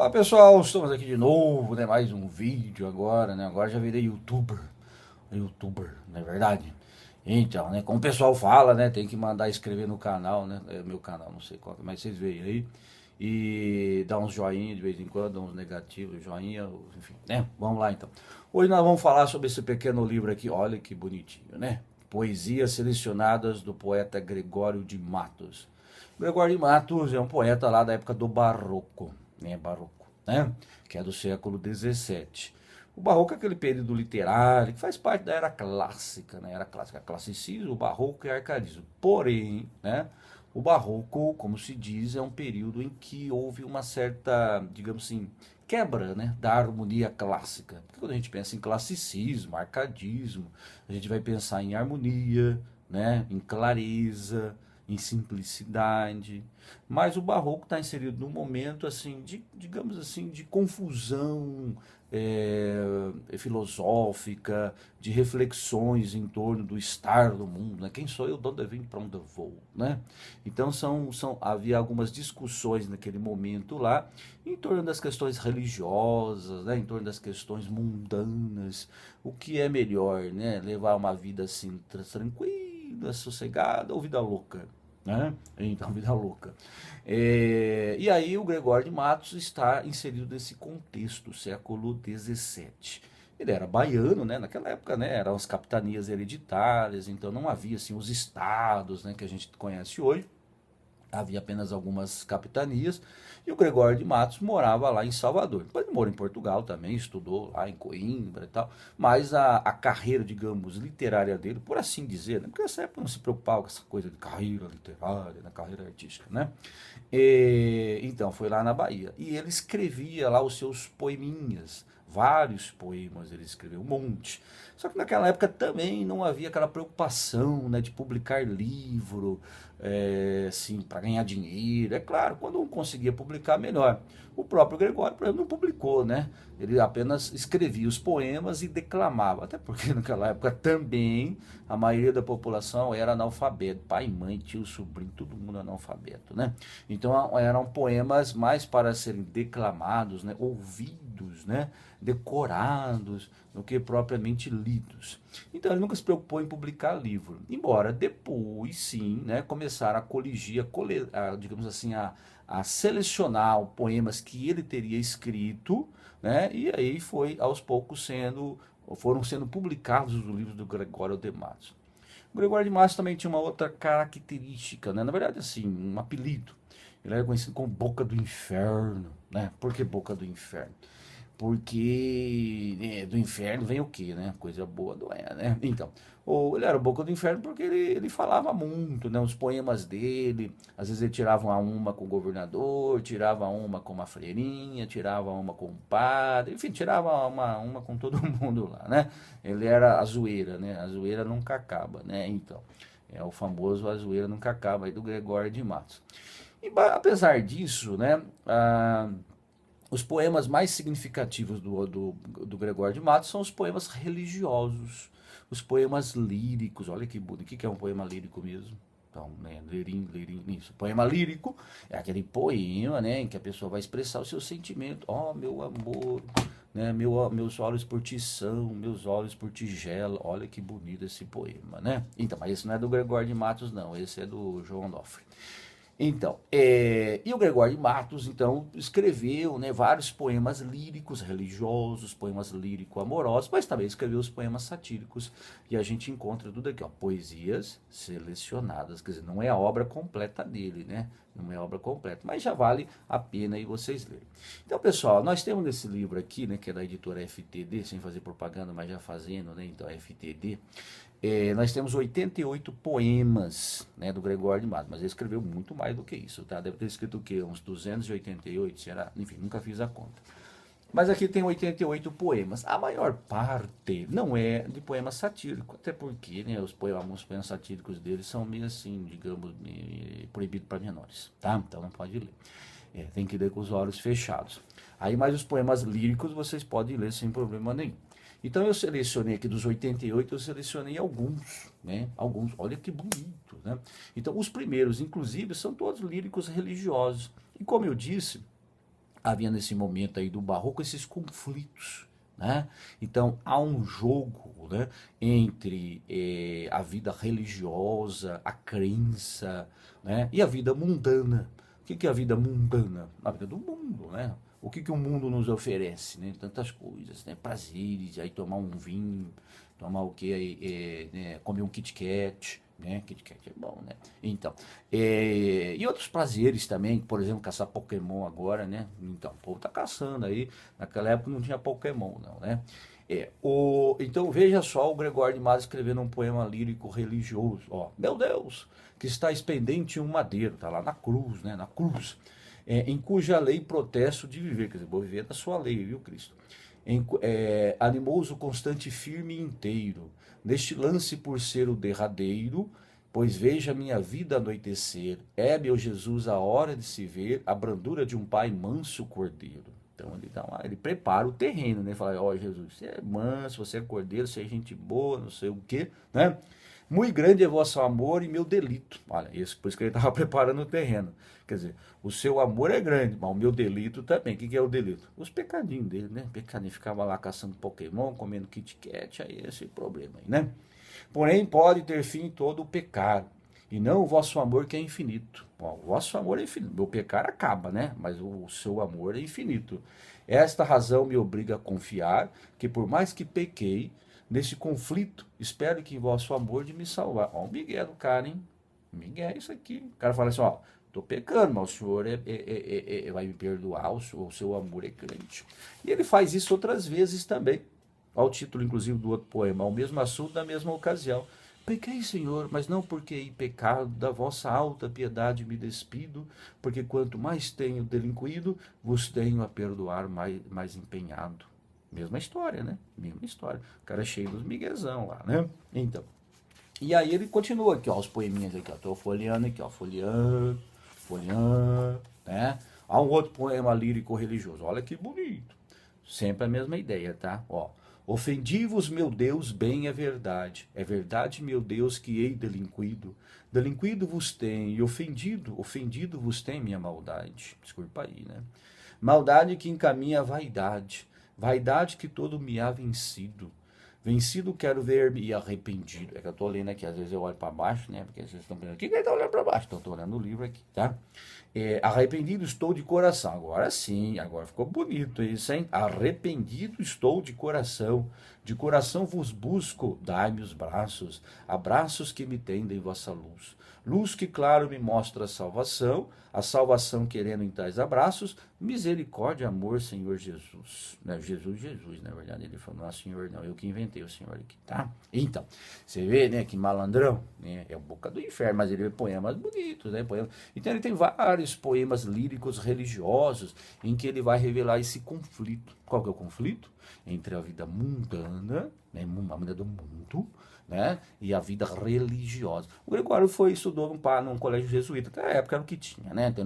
Fala pessoal, estamos aqui de novo, né? Mais um vídeo agora, né? Agora já virei youtuber, não é verdade? Então, né? Como o pessoal fala, né? Tem que mandar inscrever no canal, né? É meu canal, não sei qual, mas vocês veem aí. E dar uns joinha de vez em quando, uns negativos, joinha, enfim, né? Vamos lá então. Hoje nós vamos falar sobre esse pequeno livro aqui, olha que bonitinho, né? Poesias selecionadas do poeta Gregório de Matos. Gregório de Matos é um poeta lá da época do Barroco, né? Barroco, né? Que é do século XVII. O Barroco é aquele período literário que faz parte da era clássica, né? Era clássica, classicismo, o Barroco e arcaísmo. Porém, né? O Barroco, como se diz, é um período em que houve uma certa, digamos assim, quebra, né, da harmonia clássica. Porque quando a gente pensa em classicismo, arcadismo, a gente vai pensar em harmonia, né, em clareza, em simplicidade. Mas o Barroco está inserido num momento assim de, digamos assim, de confusão filosófica, de reflexões em torno do estar do mundo, né? Quem sou eu, de onde eu vim, para onde eu vou, né? Então havia algumas discussões naquele momento lá em torno das questões religiosas, né? Em torno das questões mundanas, o que é melhor, né? Levar uma vida assim tranquila, sossegada ou vida louca, né? Então, vida louca. E aí o Gregório de Matos está inserido nesse contexto, século XVII. Ele era baiano, né? Naquela época, né? Eram as capitanias hereditárias, então não havia assim os estados, né? Que a gente conhece hoje. Havia apenas algumas capitanias e o Gregório de Matos morava lá em Salvador. Depois ele morou em Portugal também, estudou lá em Coimbra e tal, mas a carreira, digamos, literária dele, por assim dizer, né? Porque nessa época não se preocupava com essa coisa de carreira literária, na carreira artística, né? Então, foi lá na Bahia. E ele escrevia lá os seus poeminhas, vários poemas ele escreveu, um monte. Só que naquela época também não havia aquela preocupação, né, de publicar livro, assim, para ganhar dinheiro. É claro, quando um conseguia publicar, melhor. O próprio Gregório, por exemplo, não publicou, né? Ele apenas escrevia os poemas e declamava. Até porque naquela época também a maioria da população era analfabeto. Pai, mãe, tio, sobrinho, todo mundo analfabeto, né? Então eram poemas mais para serem declamados, né? Ouvidos, né? Decorados, do que propriamente lidos. Então ele nunca se preocupou em publicar livro, embora depois sim, né, começaram a coligir, digamos assim, a selecionar poemas que ele teria escrito, né, e aí foi aos poucos foram sendo publicados os livros do Gregório de Matos. O Gregório de Matos também tinha uma outra característica, né, na verdade assim, um apelido. Ele era conhecido como Boca do Inferno, né? Por que Boca do Inferno? Porque do inferno vem o quê, né? Coisa boa não é, né? Então, ele era o Boca do Inferno porque ele falava muito, né? Os poemas dele, às vezes ele tirava uma com o governador, tirava uma com uma freirinha, tirava uma com o padre, enfim, tirava uma com todo mundo lá, né? Ele era a zoeira, né? A zoeira nunca acaba, né? Então, é o famoso a zoeira nunca acaba aí do Gregório de Matos. E apesar disso, né? Os poemas mais significativos do Gregório de Matos são os poemas religiosos, os poemas líricos. Olha que bonito. O que é um poema lírico mesmo? Então, né, lirim, isso. Poema lírico é aquele poema, né, em que a pessoa vai expressar o seu sentimento. Oh, meu amor, né, meus olhos por ti são, meus olhos por ti gelam. Olha que bonito esse poema, né? Então, mas esse não é do Gregório de Matos, não. Esse é do João Onofre. Então, e o Gregório de Matos, então, escreveu, né, vários poemas líricos religiosos, poemas lírico-amorosos, mas também escreveu os poemas satíricos, e a gente encontra tudo aqui, ó, poesias selecionadas, quer dizer, não é a obra completa dele, né, não é a obra completa, mas já vale a pena aí vocês lerem. Então, pessoal, nós temos nesse livro aqui, né, que é da editora FTD, sem fazer propaganda, mas já fazendo, né, então, FTD, nós temos 88 poemas, né, do Gregório de Matos, mas ele escreveu muito mais do que isso, tá? Deve ter escrito o quê? Uns 288, será? Enfim, nunca fiz a conta. Mas aqui tem 88 poemas. A maior parte não é de poema satírico, até porque, né, alguns poemas satíricos dele são meio assim, digamos, proibidos para menores, tá? Então não pode ler. Tem que ler com os olhos fechados. Aí, mas os poemas líricos vocês podem ler sem problema nenhum. Então eu selecionei aqui dos 88, eu selecionei alguns, né? Alguns, olha que bonito, né? Então os primeiros, inclusive, são todos líricos religiosos. E como eu disse, havia nesse momento aí do barroco esses conflitos, né? Então há um jogo, né, entre a vida religiosa, a crença, né, e a vida mundana. O que que é a vida mundana? A vida do mundo, né? O que que o mundo nos oferece, né? Tantas coisas, né? Prazeres, aí tomar um vinho, tomar o que aí, né? Comer um Kit Kat, né? Kit Kat é bom, né? Então, e outros prazeres também, por exemplo, caçar Pokémon agora, né? Então, o povo tá caçando aí. Naquela época não tinha Pokémon, não, né? Então veja só o Gregório de Matos escrevendo um poema lírico religioso. Ó, meu Deus, que está pendente em um madeiro, tá lá na cruz, né? Na cruz. Em cuja lei protesto de viver, quer dizer, vou viver da sua lei, viu, Cristo? Animoso, constante, firme e inteiro, neste lance por ser o derradeiro, pois veja minha vida anoitecer, é, meu Jesus, a hora de se ver, a brandura de um pai manso cordeiro. Então ele prepara o terreno, né? Fala, ó, Jesus, você é manso, você é cordeiro, você é gente boa, não sei o quê, né? Muito grande é vosso amor e meu delito. Olha, isso, por isso que ele estava preparando o terreno. Quer dizer, o seu amor é grande, mas o meu delito também. O que que é o delito? Os pecadinhos dele, né? Pecadinho, ficava lá caçando Pokémon, comendo Kit Kat, aí esse problema aí, né? Porém, pode ter fim todo o pecado, e não o vosso amor que é infinito. Ó, o vosso amor é infinito. Meu pecado acaba, né? Mas o seu amor é infinito. Esta razão me obriga a confiar que, por mais que pequei, nesse conflito, espero que em vosso amor de me salvar. Ó, o Miguel do cara, hein? Miguel é isso aqui. O cara fala assim, ó, tô pecando, mas o senhor vai me perdoar, o seu amor é grande. E ele faz isso outras vezes também. Olha o título, inclusive, do outro poema, ao mesmo assunto, na mesma ocasião. Pequei, Senhor, mas não porque em pecado, da vossa alta piedade me despido, porque quanto mais tenho delinquido, vos tenho a perdoar mais empenhado. Mesma história, né? Mesma história. O cara é cheio dos miguezão lá, né? Então. E aí ele continua aqui, ó, os poeminhas aqui, ó. Tô folheando aqui, ó. Folheando, folheando, né? Há um outro poema lírico religioso. Olha que bonito. Sempre a mesma ideia, tá? Ó. Ofendi-vos, meu Deus, bem é verdade. É verdade, meu Deus, que hei delinquido. Delinquido vos tem, e ofendido vos tem minha maldade. Desculpa aí, né? Maldade que encaminha a vaidade. Vaidade que todo me há vencido. Vencido quero ver-me arrependido. É que eu tô lendo aqui, às vezes eu olho para baixo, né? Porque vocês estão pensando, o que ele tá olhando para baixo? Então eu tô olhando o livro aqui, tá? Arrependido estou de coração. Agora sim, agora ficou bonito isso, hein? Arrependido estou de coração. De coração vos busco, dai-me os braços. Abraços que me tendem vossa luz. Luz que claro me mostra a salvação querendo em tais abraços, misericórdia, amor, Senhor Jesus. Né? Jesus, na verdade, ele falou, não, Senhor, não, eu que inventei o Senhor aqui, tá? Então, você vê, né, que malandrão, né, é a boca do inferno, mas ele vê poemas bonitos, né, poemas. Então ele tem vários poemas líricos religiosos em que ele vai revelar esse conflito. Qual que é o conflito? Entre a vida mundana, né, a vida do mundo, né, e a vida religiosa. O Gregório estudou num colégio jesuíta, até a época era o que tinha, né? Então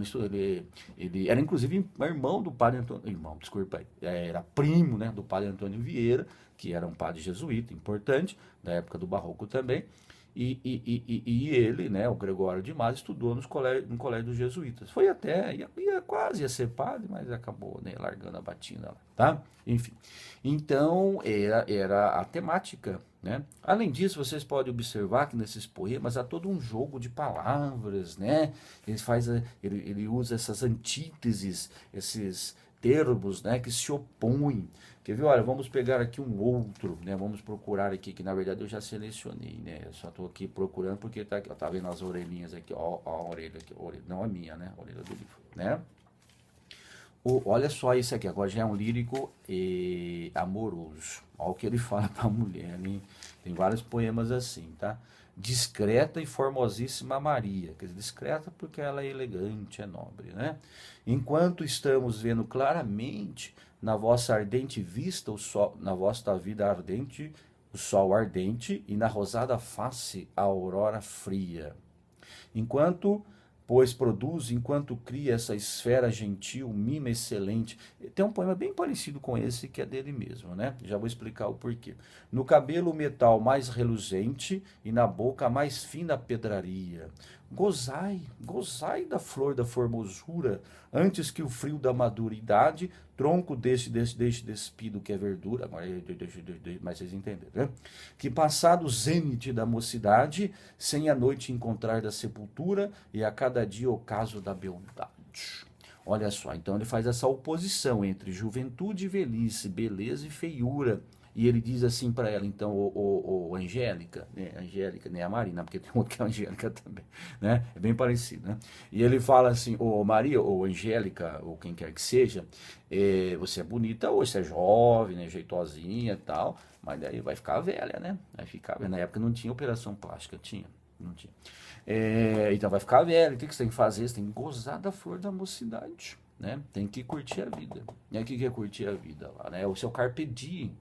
ele era inclusive irmão do padre Antônio, desculpa aí, era primo, né, do padre Antônio Vieira, que era um padre jesuíta importante, da época do Barroco também. E ele, né, o Gregório de Matos, estudou no colégio dos jesuítas. Foi até, quase ia ser padre, mas acabou, né, largando a batina lá, tá? Enfim. Então, era a temática, né? Além disso, vocês podem observar que nesses poemas há todo um jogo de palavras, né? Ele usa essas antíteses, esses termos, né, que se opõem. Quer ver? Olha, vamos pegar aqui um outro, né? Vamos procurar aqui, que na verdade eu já selecionei, né? Eu só estou aqui procurando porque tá aqui, ó, tá vendo as orelhinhas aqui, ó a orelha aqui, não a minha, né? A orelha do livro, né? Olha só isso aqui, agora já é um lírico amoroso. Olha o que ele fala para a mulher, hein? Tem vários poemas assim, tá? Discreta e formosíssima Maria. Quer dizer, discreta porque ela é elegante, é nobre, né? Enquanto estamos vendo claramente na vossa ardente vista, o sol, na vossa vida ardente, o sol ardente, e na rosada face a aurora fria. Enquanto enquanto cria essa esfera gentil, mima excelente. Tem um poema bem parecido com esse que é dele mesmo, né? Já vou explicar o porquê. No cabelo o metal mais reluzente e na boca a mais fina pedraria. gozai da flor da formosura, antes que o frio da maduridade, tronco deixe despido que é verdura, mas vocês entenderam, né? Que passado o zênite da mocidade, sem a noite encontrar da sepultura, e a cada dia o caso da beldade. Olha só, então ele faz essa oposição entre juventude e velhice, beleza e feiura. E ele diz assim para ela, então, Angélica, né? Angélica, né? A Marina, porque tem outro que é Angélica também, né? É bem parecido, né? E ele fala assim, ô Maria, ou Angélica, ou quem quer que seja, você é bonita hoje, você é jovem, né? Jeitosinha e tal, mas daí vai ficar velha, né? Vai ficar velha. Na época não tinha operação plástica, tinha? Não tinha. Então vai ficar velho, o que você tem que fazer? Você tem que gozar da flor da mocidade, né? Tem que curtir a vida. E aí o que é curtir a vida lá, né? O seu carpe diem.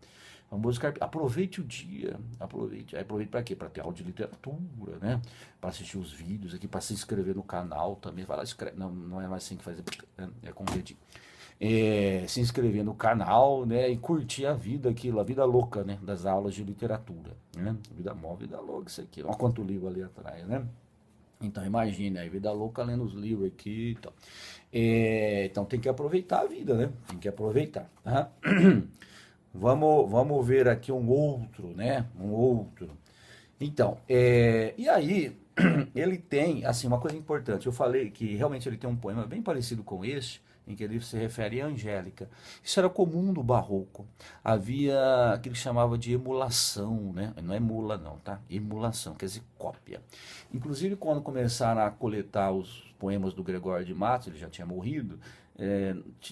Famoso carpe... Aproveite o dia, aproveite. Aproveite para quê? Para ter aula de literatura, né? Para assistir os vídeos aqui, para se inscrever no canal também. Vai lá, escreve. Não, não é mais assim que fazer, é com o dedinho. Se inscrever no canal, né, e curtir a vida, aquilo, a vida louca, né, das aulas de literatura, né, vida móvel, vida louca, isso aqui, olha quanto livro ali atrás, né, então imagine aí, vida louca lendo os livros aqui, então, então tem que aproveitar a vida, né, tem que aproveitar, tá? Vamos ver aqui um outro, né, então, e aí, ele tem, assim, uma coisa importante, eu falei que realmente ele tem um poema bem parecido com este, em que ele se refere a Angélica. Isso era comum no barroco. Havia aquilo que chamava de emulação, né? Não é mula não, tá? Emulação, quer dizer cópia. Inclusive quando começaram a coletar os poemas do Gregório de Matos, ele já tinha morrido,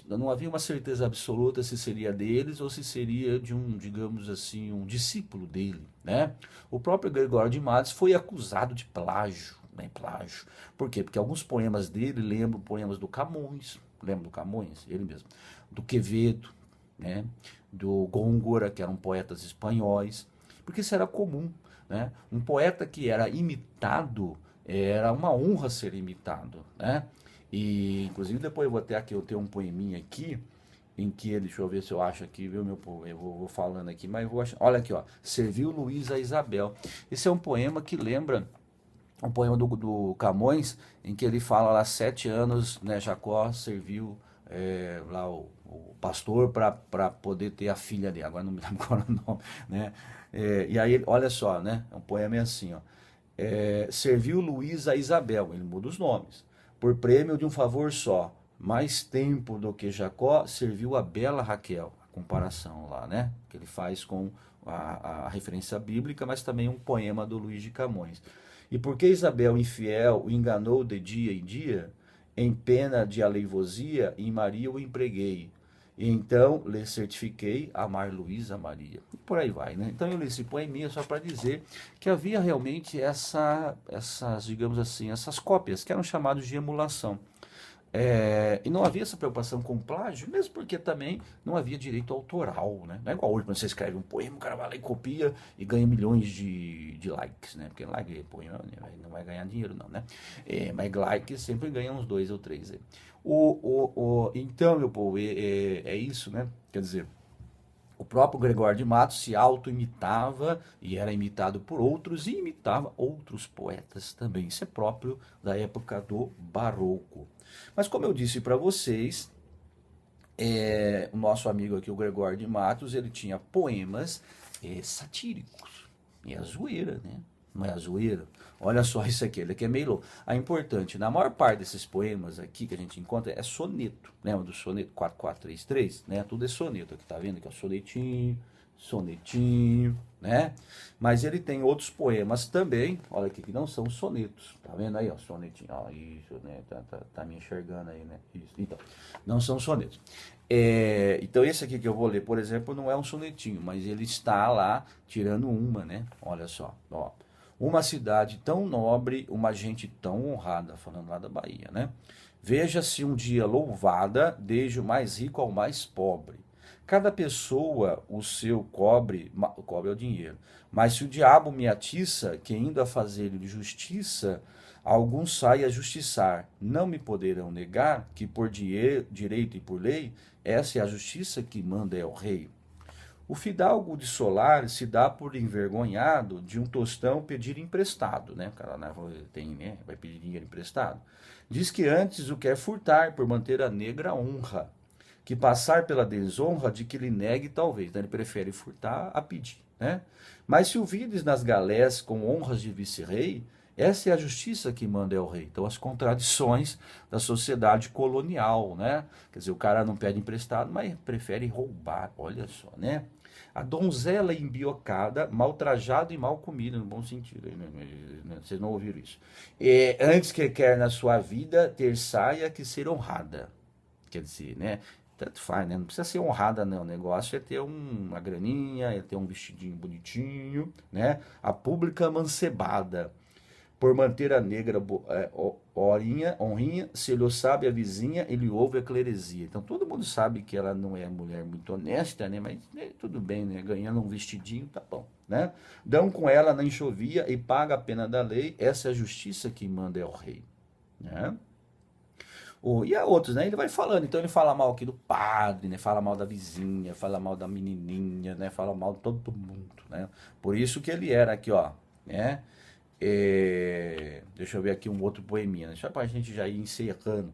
não havia uma certeza absoluta se seria deles ou se seria de um, digamos assim, um discípulo dele, né? O próprio Gregório de Matos foi acusado de plágio, né? Plágio. Por quê? Porque alguns poemas dele lembram poemas do Camões, lembra do Camões? Ele mesmo. Do Quevedo, né? Do Góngora, que eram poetas espanhóis, porque isso era comum, né? Um poeta que era imitado, era uma honra ser imitado, né? E, inclusive, depois eu vou até aqui, eu tenho um poeminha aqui, em que ele, deixa eu ver se eu acho aqui, viu, meu povo? Eu vou falando aqui, mas eu vou achar. Olha aqui, ó. Serviu Luís a Isabel. Esse é um poema que lembra um poema do Camões, em que ele fala lá 7 anos, né, Jacó serviu lá o pastor para poder ter a filha dele, agora não me lembro qual é o nome, né? E aí, olha só, né? É um poema assim, ó. Serviu Luís a Isabel, ele muda os nomes, por prêmio de um favor só, mais tempo do que Jacó serviu a bela Raquel, a comparação lá, né? Que ele faz com a referência bíblica, mas também um poema do Luís de Camões. E porque Isabel infiel o enganou de dia em dia, em pena de aleivosia, em Maria o empreguei. E então lhe certifiquei amar Luísa Maria. E por aí vai, né? Então eu li esse poeminha só para dizer que havia realmente essas, digamos assim, essas cópias, que eram chamadas de emulação. E não havia essa preocupação com plágio, mesmo porque também não havia direito autoral, né? Não é igual hoje, quando você escreve um poema, o cara vai lá e copia e ganha milhões de likes, né? Porque like, poema não vai ganhar dinheiro não, né? Mas like sempre ganha uns 2 ou 3. Então, meu povo, é isso, né? Quer dizer, o próprio Gregório de Matos se auto-imitava e era imitado por outros e imitava outros poetas também. Isso é próprio da época do Barroco. Mas como eu disse para vocês, o nosso amigo aqui, o Gregório de Matos, ele tinha poemas satíricos. E a zoeira, né? Não é a zoeira? Olha só isso aqui, ele aqui é meio louco. A importante, na maior parte desses poemas aqui que a gente encontra é soneto. Lembra do soneto 4433? Né? Tudo é soneto aqui, tá vendo? Que é sonetinho, sonetinho, né? Mas ele tem outros poemas também, olha aqui, que não são sonetos. Tá vendo aí, ó, sonetinho. Ó, isso, né? Tá me enxergando aí, né? Isso. Então, não são sonetos. Então esse aqui que eu vou ler, por exemplo, não é um sonetinho, mas ele está lá tirando uma, né? Olha só, ó. Uma cidade tão nobre, uma gente tão honrada, falando lá da Bahia, né? Veja-se um dia louvada, desde o mais rico ao mais pobre. Cada pessoa o seu cobre é o dinheiro. Mas se o diabo me atiça, que indo a fazer-lhe justiça, alguns saem a justiçar. Não me poderão negar que por direito e por lei, essa é a justiça que manda é o rei. O fidalgo de Solar se dá por envergonhado de um tostão pedir emprestado, né? O cara tem, né? Vai pedir dinheiro emprestado. Diz que antes o quer furtar por manter a negra honra, que passar pela desonra de que lhe negue talvez. Então ele prefere furtar a pedir, né? Mas se o vides nas galés com honras de vice-rei, essa é a justiça que manda é o rei. Então, as contradições da sociedade colonial, né? Quer dizer, o cara não pede emprestado, mas prefere roubar, olha só, né? A donzela embiocada, mal trajada e mal comida, no bom sentido, né? Vocês não ouviram isso. Antes que quer na sua vida ter saia que ser honrada. Quer dizer, né? Tanto faz, né? Não precisa ser honrada, não. O negócio é ter uma graninha, é ter um vestidinho bonitinho, né? A pública mancebada por manter a negra honrinha, se ele o sabe a vizinha, ele ouve a cleresia. Então todo mundo sabe que ela não é mulher muito honesta, né? Mas né, tudo bem, né? Ganhando um vestidinho, tá bom, né? Dão com ela na enxovia e paga a pena da lei, essa é a justiça que manda é o rei, né? E há outros, né? Ele vai falando, então ele fala mal aqui do padre, né? Fala mal da vizinha, fala mal da menininha, né? Fala mal de todo mundo, né? Por isso que ele era aqui, ó, né? Deixa eu ver aqui um outro poeminha, né? Só pra gente já ir encerrando.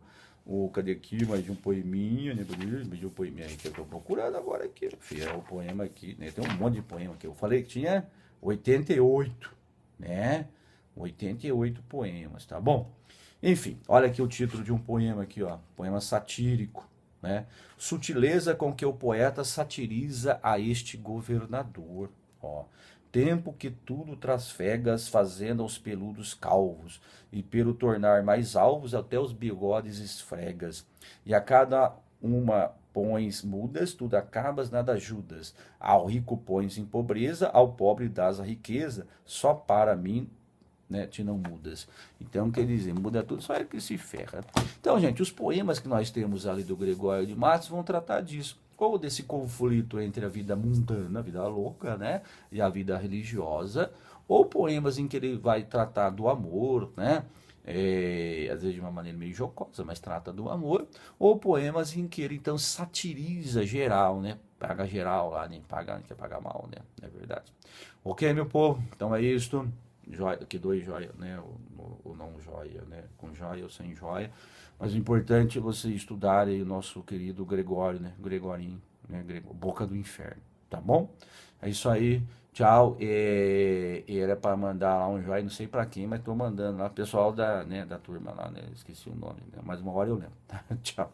Cadê aqui? Mais um poeminha, né? Mais um poeminha aí que eu tô procurando agora aqui. É o poema aqui, né? Tem um monte de poema aqui. Eu falei que tinha 88, né? 88 poemas, tá bom? Enfim, olha aqui o título de um poema aqui, ó. Poema satírico, né? Sutileza com que o poeta satiriza a este governador, ó. Tempo que tudo trasfegas, fazendo aos peludos calvos, e pelo tornar mais alvos até os bigodes esfregas. E a cada uma pões mudas, tudo acabas, nada ajudas. Ao rico pões em pobreza, ao pobre dás a riqueza, só para mim, né, te não mudas. Então, quer dizer, muda tudo, só é que se ferra. Então, gente, os poemas que nós temos ali do Gregório de Matos vão tratar disso. Ou desse conflito entre a vida mundana, a vida louca, né, e a vida religiosa, ou poemas em que ele vai tratar do amor, né, às vezes de uma maneira meio jocosa, mas trata do amor, ou poemas em que ele então satiriza geral, né, paga geral lá, nem paga, nem quer pagar mal, né, é verdade. Ok, meu povo, então é isso. Joia, que dois joia, né, o não joia, né, com joia ou sem joia. Mas o importante é você estudar aí o nosso querido Gregório, né? Gregorinho, né? Boca do Inferno, tá bom? É isso aí, tchau. Era para mandar lá um joinha, não sei para quem, mas tô mandando lá, pessoal da, né, da turma lá, né? Esqueci o nome, né? Mas uma hora eu lembro, tá? Tchau.